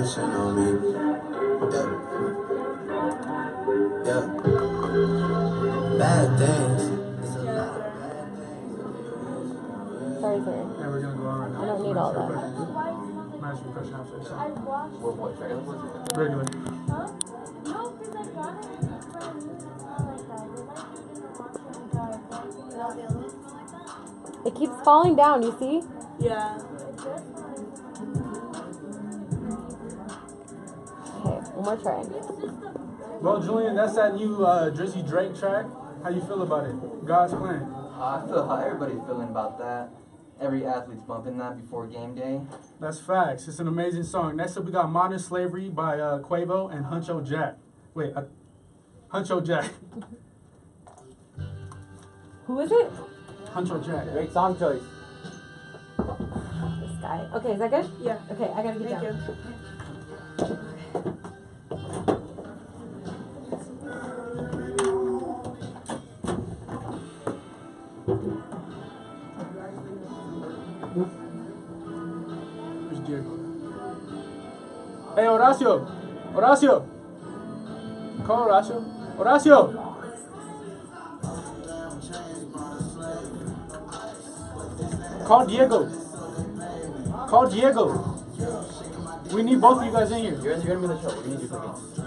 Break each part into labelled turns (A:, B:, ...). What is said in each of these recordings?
A: attention on me. Yeah. Bad things.
B: Sorry, sir.
C: Yeah, we're gonna go on right now.
B: I don't need all that.
C: I'm gonna ask you a question after this.
D: What track?
C: Regular.
B: It keeps falling down, you see?
E: Yeah.
B: Okay, one more try.
C: Well, Julian, that's that new Drizzy Drake track. How you feel about it? God's plan.
D: I feel how everybody's feeling about that. Every athlete's bumping that before game day.
C: That's facts. It's an amazing song. Next up, we got Modern Slavery by Quavo and Huncho Jack. Wait, Huncho Jack.
B: Who is it?
C: Huncho Jack.
D: Great song choice.
B: This guy. Okay, is that good?
E: Yeah.
B: Okay, I gotta get
E: Thank
B: down.
E: you.
C: Where's Diego? Hey, Horacio. Horacio. Call Horacio. Horacio. Call Diego. Call Diego. We need both of you guys in here.
D: You guys are gonna be in the show.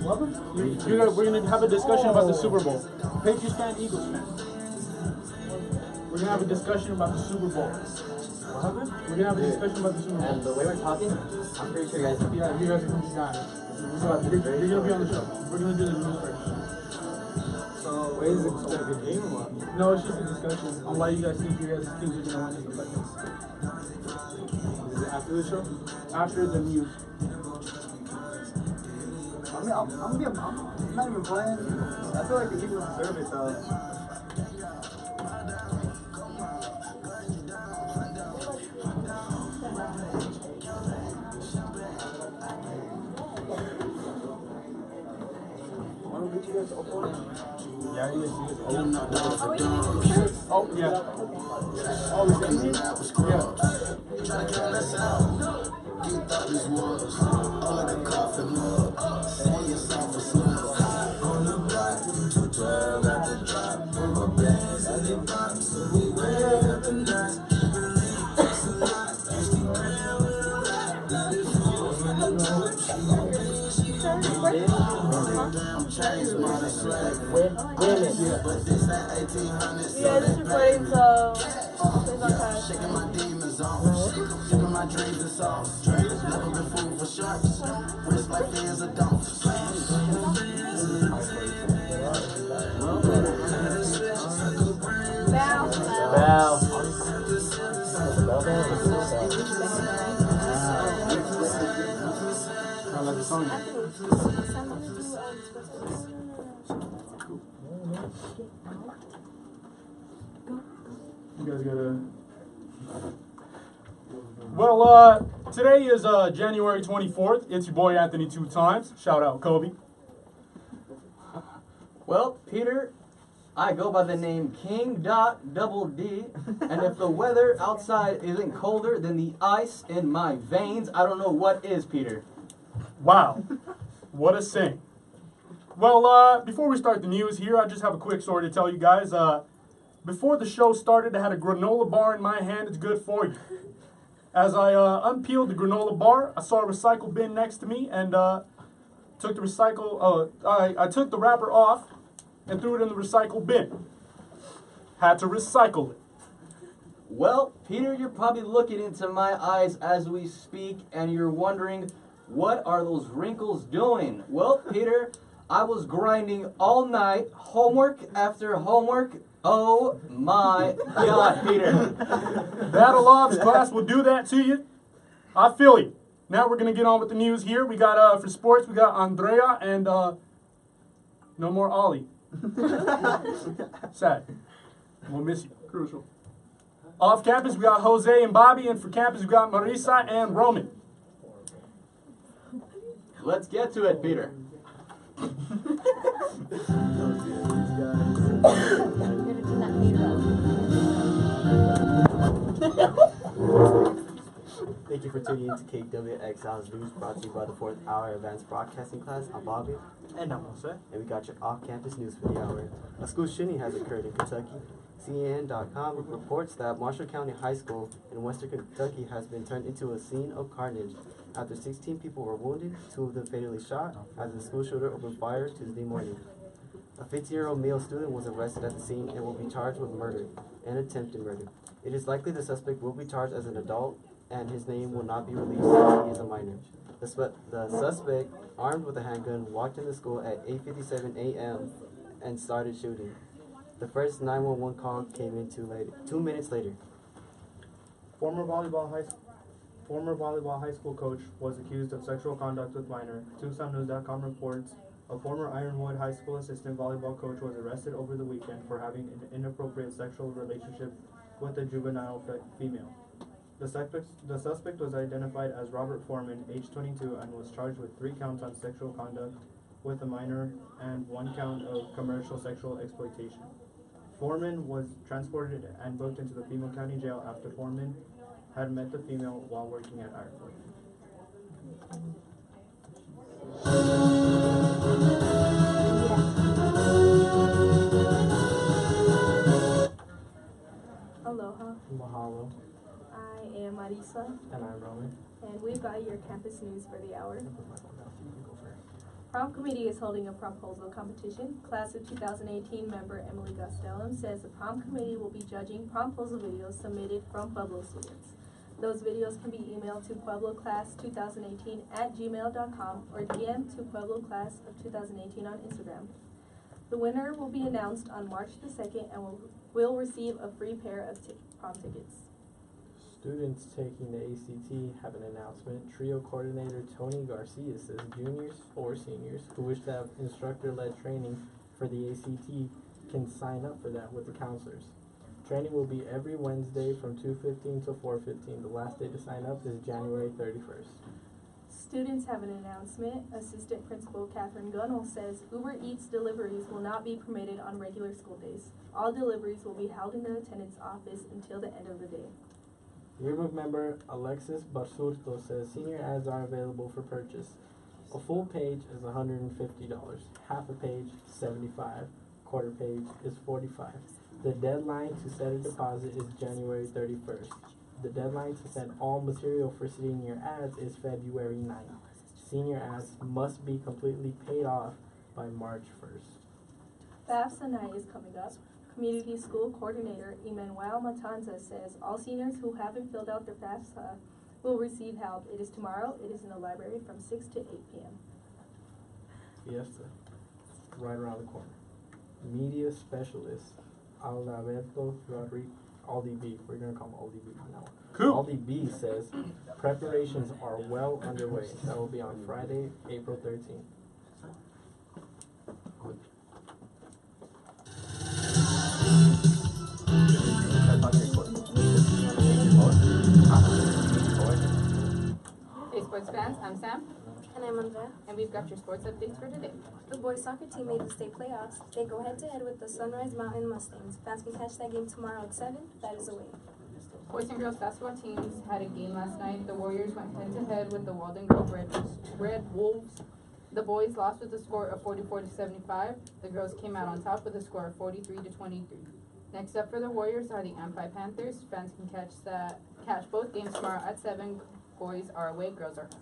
D: What do you need to do cooking?
C: We're gonna have a discussion about the Super Bowl. Patriots fan, Eagles fan. We're gonna have a discussion about the Super Bowl. What happened? We're gonna have a discussion about the Super Bowl.
D: And the way we're talking, I'm pretty sure you guys.
C: Yeah, you guys are gonna be dying. You're gonna be on the show. We're gonna do the news first.
D: So, wait, is it like a game or what?
C: No, it's just a discussion on why you guys think your guys' teams are gonna win this election.
D: Is it after the show?
C: After the news.
D: I mean, I'm not even playing. I feel like the Eagles deserve it though.
C: Yeah, you guys. Oh, yeah. Oh, we can. Yeah.
E: Yeah, this recording, so please don't touch.
A: Shaking my demons off. Giving my dreams and songs. Never been fooled for sharks. Wrist like fans of don'ts.
D: Bow.
C: I like the song. You guys gotta. Well, today is January 24th. It's your boy Anthony 2 times. Shout out Kobe.
D: Well, Peter, I go by the name King Dot Double D, and if the weather outside isn't colder than the ice in my veins, I don't know what is, Peter.
C: Wow, what a sing. Well, before we start the news here, I just have a quick story to tell you guys. Before the show started, I had a granola bar in my hand. It's good for you. As I unpeeled the granola bar, I saw a recycle bin next to me and took the I took the wrapper off and threw it in the recycle bin. Had to recycle it.
D: Well, Peter, you're probably looking into my eyes as we speak, and you're wondering, what are those wrinkles doing? Well, Peter, I was grinding all night, homework after homework. Oh my God, Peter.
C: Battle Ops class will do that to you. I feel you. Now we're going to get on with the news here. We got, for sports, we got Andrea and no more Ollie. Sad. We'll miss you. Crucial. Off campus, we got Jose and Bobby, and for campus, we got Marisa and Roman.
D: Let's get to it, Peter.
F: Thank you for tuning in to KWXL's news brought to you by the 4th Hour Advanced Broadcasting class. I'm Bobby,
G: And I'm Jose.
F: and we got your off-campus news for the hour. A school shooting has occurred in Kentucky. CNN.com reports that Marshall County High School in western Kentucky has been turned into a scene of carnage after 16 people were wounded, 2 of them fatally shot, as the school shooter opened fire Tuesday morning. A 15-year-old male student was arrested at the scene and will be charged with murder and attempted murder. It is likely the suspect will be charged as an adult, and his name will not be released since he is a minor. The suspect, armed with a handgun, walked into school at 8:57 a.m. and started shooting. The first 911 call came in 2 minutes later.
H: Former volleyball high school coach was accused of sexual conduct with minor. TucsonNews.com reports a former Ironwood High School assistant volleyball coach was arrested over the weekend for having an inappropriate sexual relationship with a juvenile female. The suspect was identified as Robert Foreman, age 22, and was charged with 3 counts on sexual conduct with a minor and 1 count of commercial sexual exploitation. Foreman was transported and booked into the Pima County Jail after Foreman had met the female while working at Ironwood.
E: Aloha.
G: Mahalo.
E: I am Marisa,
G: And I'm Roman.
E: and we've got your campus news for the hour. Prom Committee is holding a proposal competition. Class of 2018 member Emily Gostellum says the Prom Committee will be judging promposal videos submitted from Pueblo students. Those videos can be emailed to puebloclass2018@gmail.com or DM to Pueblo Class of 2018 on Instagram. The winner will be announced on March the 2nd and will receive a free pair of prom tickets.
G: Students taking the ACT have an announcement. Trio coordinator Tony Garcia says juniors or seniors who wish to have instructor-led training for the ACT can sign up for that with the counselors. Training will be every Wednesday from 2:15 to 4:15. The last day to sign up is January 31st.
E: Students have an announcement. Assistant Principal Catherine Gunnell says Uber Eats deliveries will not be permitted on regular school days. All deliveries will be held in the attendance office until the end of the day.
G: Yearbook member Alexis Basurto says senior ads are available for purchase. A full page is $150, half a page $75, quarter page is $45. The deadline to set a deposit is January 31st. The deadline to send all material for senior ads is February 9th. Senior ads must be completely paid off by March 1st.
E: FAFSA night is coming up. Community School Coordinator Emmanuel Matanza says all seniors who haven't filled out their FAFSA will receive help. It is tomorrow. It is in the library from 6 to 8 p.m.
G: Fiesta, right around the corner. Media specialist Alberto Rodriguez, Aldi B. We're gonna call him Aldi B from now on.
C: Cool.
G: Aldi B says preparations are well underway. That will be on Friday, April 13th.
I: Hey sports fans, I'm Sam,
J: And I'm Andrea.
I: and we've got your sports updates for today.
J: The boys soccer team made the state playoffs. They go head-to-head with the Sunrise Mountain Mustangs. Fans can catch that game tomorrow at 7. That is away.
I: Boys and girls basketball teams had a game last night. The Warriors went head-to-head with the Walden Grove Red Wolves. The boys lost with a score of 44-75. The girls came out on top with a score of 43-23. Next up for the Warriors are the Amphi Panthers. Fans can catch both games tomorrow at 7. Boys are away, girls are home.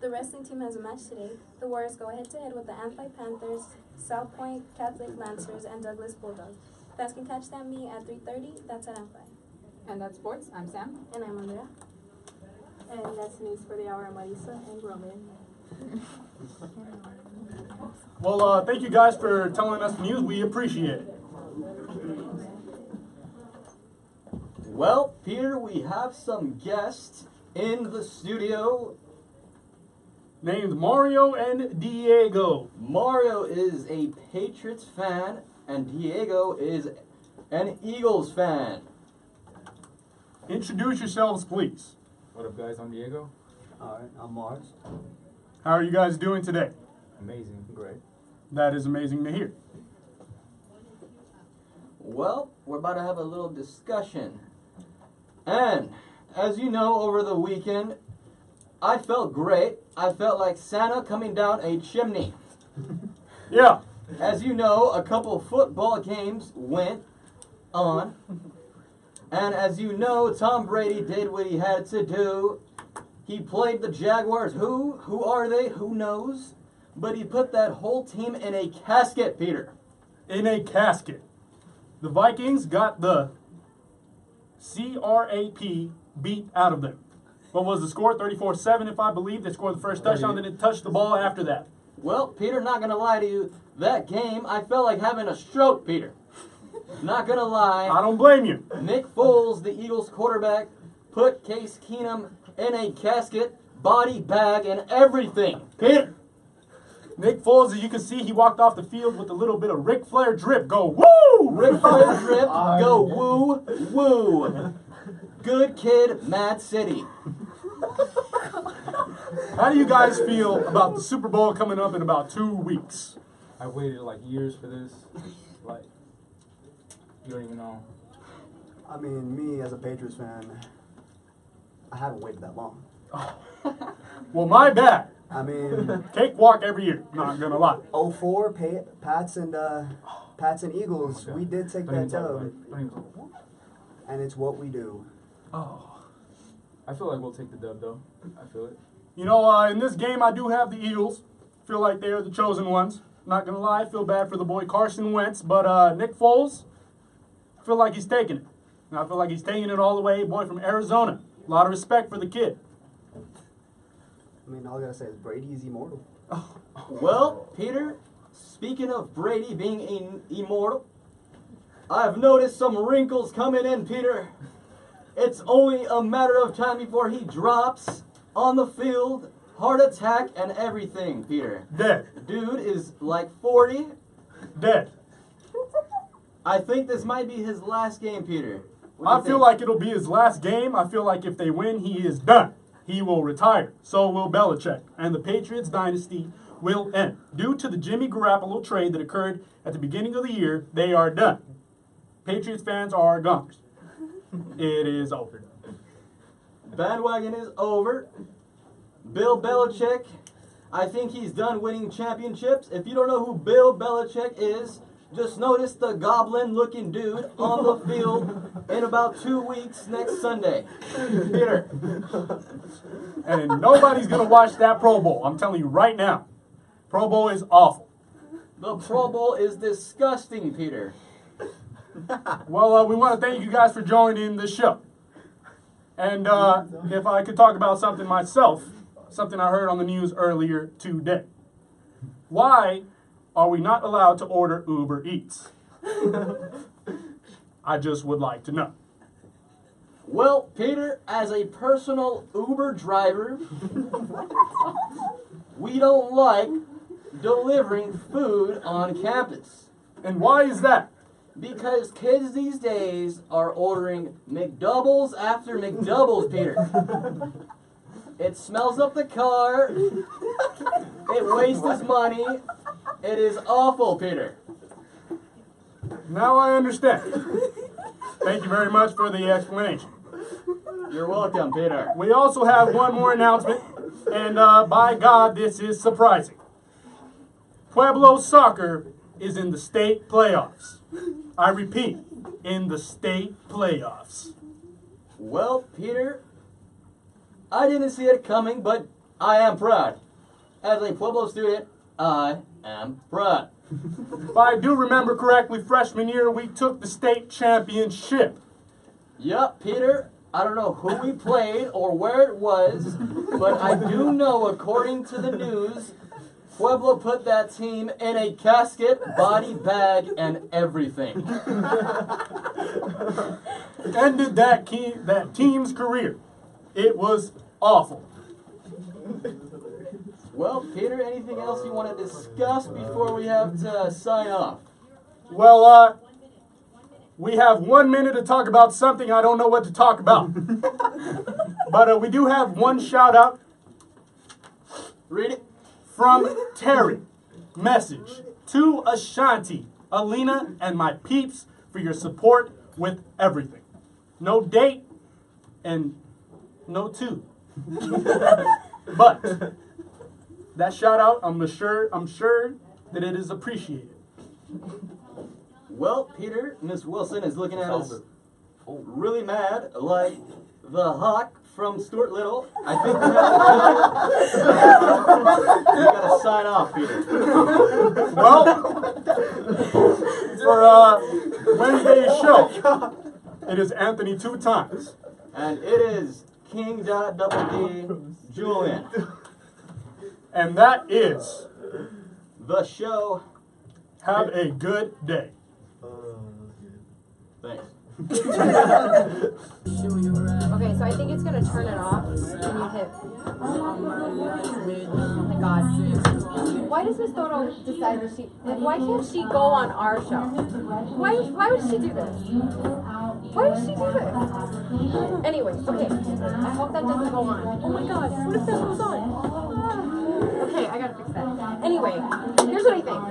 J: The wrestling team has a match today. The Warriors go head-to-head with the Amphi Panthers, South Point Catholic Lancers, and Douglas Bulldogs. Fans can catch that meet at 3:30. That's at Amphi.
I: And that's sports. I'm Sam.
J: And I'm Andrea.
E: And that's news for the hour. I'm Marisa and Roman.
C: Well, thank you guys for telling us the news. We appreciate it.
D: Well, Peter, we have some guests in the studio.
C: Named Mario and Diego.
D: Mario is a Patriots fan, and Diego is an Eagles fan.
C: Introduce yourselves, please.
K: What up, guys? I'm Diego.
F: Alright, I'm Mars.
C: How are you guys doing today?
K: Amazing.
F: Great.
C: That is amazing to hear.
D: Well, we're about to have a little discussion. And, as you know, over the weekend, I felt great. I felt like Santa coming down a chimney.
C: Yeah.
D: As you know, a couple football games went on. And as you know, Tom Brady did what he had to do. He played the Jaguars. Who are they? Who knows? But he put that whole team in a casket, Peter.
C: In a casket. The Vikings got the CRAP beat out of them. What was the score? 34-7, if I believe. They scored the first touchdown, then it touched the ball after that.
D: Well, Peter, not going to lie to you. That game, I felt like having a stroke, Peter. Not going to lie.
C: I don't blame you.
D: Nick Foles, the Eagles quarterback, put Case Keenum in a casket, body bag, and everything. Peter.
C: Nick Foles, as you can see, he walked off the field with a little bit of Ric Flair drip. Go woo!
D: Ric Flair drip, go woo, woo. Good kid, Mad City.
C: How do you guys feel about the Super Bowl coming up in about 2 weeks?
K: I waited like years for this. Like, you don't even know.
F: I mean, me as a Patriots fan, I haven't waited that long.
C: Well, my bad.
F: I mean,
C: Cakewalk every year, not gonna lie.
F: 04 Pats and Eagles, we did take that dub, and it's what we do.
C: Oh.
K: I feel like we'll take the dub though. I feel it.
C: You know, in this game, I do have the Eagles. Feel like they are the chosen ones. Not gonna lie, I feel bad for the boy Carson Wentz, but Nick Foles, I feel like he's taking it. And I feel like he's taking it all the way. Boy from Arizona. A lot of respect for the kid.
F: I mean, all I gotta say is Brady is immortal.
D: Well, Peter, speaking of Brady being immortal, I've noticed some wrinkles coming in, Peter. It's only a matter of time before he drops on the field, heart attack and everything, Peter.
C: Dead.
D: Dude is like 40.
C: Dead.
D: I think this might be his last game, Peter.
C: I feel like it'll be his last game. I feel like if they win, he is done. He will retire. So will Belichick. And the Patriots dynasty will end. Due to the Jimmy Garoppolo trade that occurred at the beginning of the year, they are done. Patriots fans are goners. It is over.
D: Bandwagon is over. Bill Belichick, I think he's done winning championships. If you don't know who Bill Belichick is, just notice the goblin-looking dude on the field in about 2 weeks next Sunday. Peter.
C: And nobody's going to watch that Pro Bowl. I'm telling you right now. Pro Bowl is awful.
D: The Pro Bowl is disgusting, Peter.
C: Well, we want to thank you guys for joining the show. And if I could talk about something myself, something I heard on the news earlier today. Why are we not allowed to order Uber Eats? I just would like to know.
D: Well, Peter, as a personal Uber driver, we don't like delivering food on campus.
C: And why is that?
D: Because kids these days are ordering McDoubles after McDoubles, Peter. It smells up the car. It wastes money. It is awful, Peter.
C: Now I understand. Thank you very much for the explanation.
D: You're welcome, Peter.
C: We also have one more announcement, and by God, this is surprising. Pueblo Soccer is in the state playoffs. I repeat, in the state playoffs.
D: Well, Peter, I didn't see it coming, but I am proud. As a Pueblo student, I am proud.
C: If I do remember correctly, freshman year, we took the state championship.
D: Yup, Peter, I don't know who we played or where it was, but I do know, according to the news, Pueblo put that team in a casket, body bag, and everything.
C: Ended that team's career. It was awful.
D: Well, Peter, anything else you want to discuss before we have to sign off?
C: Well, we have 1 minute to talk about something I don't know what to talk about. But we do have one shout out.
D: Read it.
C: From Terry. Message to Ashanti, Alina, and my peeps for your support with everything. No date and no two. But that shout out, I'm sure that it is appreciated.
D: Well, Peter, Miss Wilson is looking at us really mad, like the hawk from Stuart Little. I think you gotta sign off, Peter.
C: Well, for Wednesday's show, it is Anthony 2 times.
D: And it is King Double D Julian.
C: And that is
D: The show.
C: have a good day.
D: Thanks.
B: Okay, so I think it's gonna turn it off when you hit. Oh my god. Why does Miss Toto decide that why can't she go on our show? Why would she do this? Why does she do this? Anyway, okay. I hope that doesn't go on. Oh my god, what if that goes on? Okay, I gotta fix that. Anyway, here's what I think.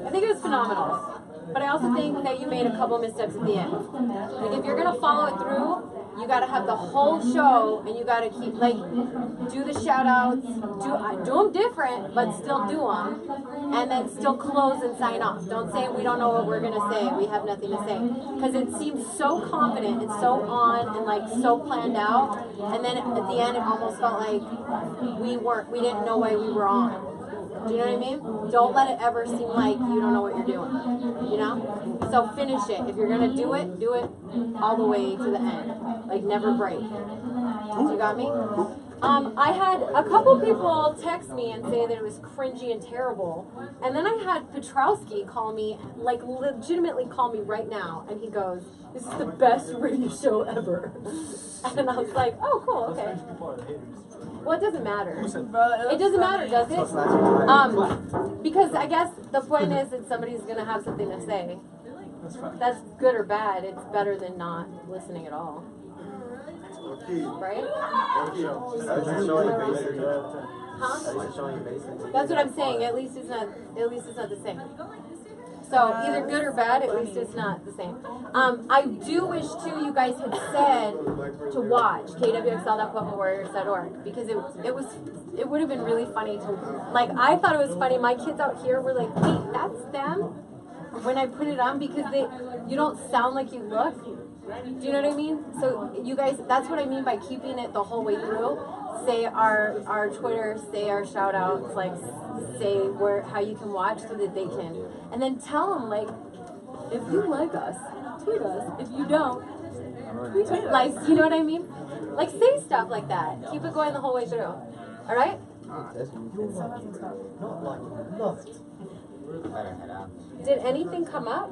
B: I think it was phenomenal. But I also think that you made a couple missteps at the end. Like, if you're gonna follow it through, you gotta have the whole show, and you gotta keep, like, do the shout outs, do them different, but still do them, and then still close and sign off. Don't say we don't know what we're gonna say, we have nothing to say. Because it seemed so confident and so on and like so planned out, and then at the end it almost felt like we didn't know why we were on. Do you know what I mean? Don't let it ever seem like you don't know what you're doing. You know? So finish it. If you're gonna do it all the way to the end. Like never break. You got me? I had a couple people text me and say that it was cringy and terrible. And then I had Petrowski call me, like legitimately call me right now, and he goes, "This is the best radio show ever." And I was like, "Oh, cool, okay." Well, it doesn't matter. It doesn't matter, does it? Because I guess the point is that somebody's gonna have something to say. That's good or bad. It's better than not listening at all. Right? Huh? That's what I'm saying. At least it's not the same. So either good or bad, at least it's not the same. I do wish too you guys had said to watch KWXL.PuebloWarriors.org, because it would have been really funny to, like, I thought it was funny. My kids out here were like, "Wait, that's them?" When I put it on, because you don't sound like you look. Do you know what I mean? So you guys, that's what I mean by keeping it the whole way through. Say our Twitter, say our shout outs, like say how you can watch so that they can. And then tell them, like, if you like us, tweet us. If you don't, tweet us. Like, you know what I mean? Like, say stuff like that. Keep it going the whole way through. All right? Did anything come up?